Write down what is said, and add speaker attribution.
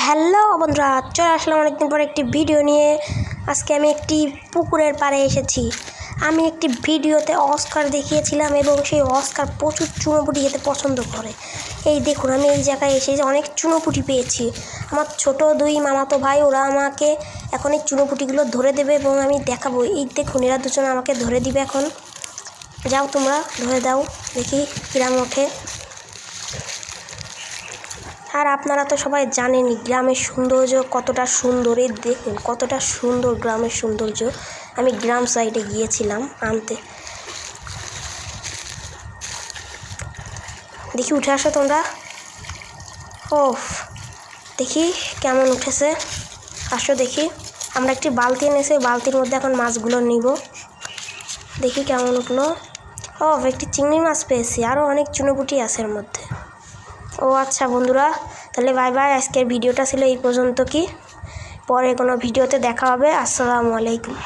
Speaker 1: Hello বন্ধুরা, চলে আসলাম অনেকদিন পর একটি ভিডিও নিয়ে। আজকে আমি একটি পুকুরের পাড়ে এসেছি। আমি একটি ভিডিওতে অস্কার দেখিয়েছিলাম এবং সেই অস্কার প্রচুর চুনোপুটি খেতে পছন্দ করে। এই দেখুন, আমি এই জায়গায় এসে অনেক চুনোপুটি পেয়েছি। আমার ছোট দুই মামাতো ভাই, ওরা আমাকে এখন এই চুনোপুটিগুলো ধরে দেবে এবং আমি দেখাবো। এই দেখুন, এরা দুজন আমাকে ধরে দিবে। এখন যাও, তোমরা ধরে দাও, দেখি কিরাম ওঠে। আর আপনারা তো সবাই জানেনই গ্রামের সৌন্দর্য কতটা সুন্দর। এই দেখুন কতটা সুন্দর গ্রামের সৌন্দর্য। আমি গ্রাম সাইডে গিয়েছিলাম আনতে। দেখি উঠে আসো তোমরা। ওফ, দেখি কেমন উঠেছে। আসো দেখি। আমরা একটি বালতি এনেছি, বালতির মধ্যে এখন মাছগুলো নিব। দেখি কেমন উঠলো। একটি চিংড়ি মাছ পেয়েছি, আরও অনেক চুনোপুটি আছে এর মধ্যে। ও আচ্ছা বন্ধুরা, তাহলে বাই বাই। আজকের ভিডিওটা ছিল এই পর্যন্ত। কি পরে কোনো ভিডিওতে দেখা হবে। আসসালামু আলাইকুম।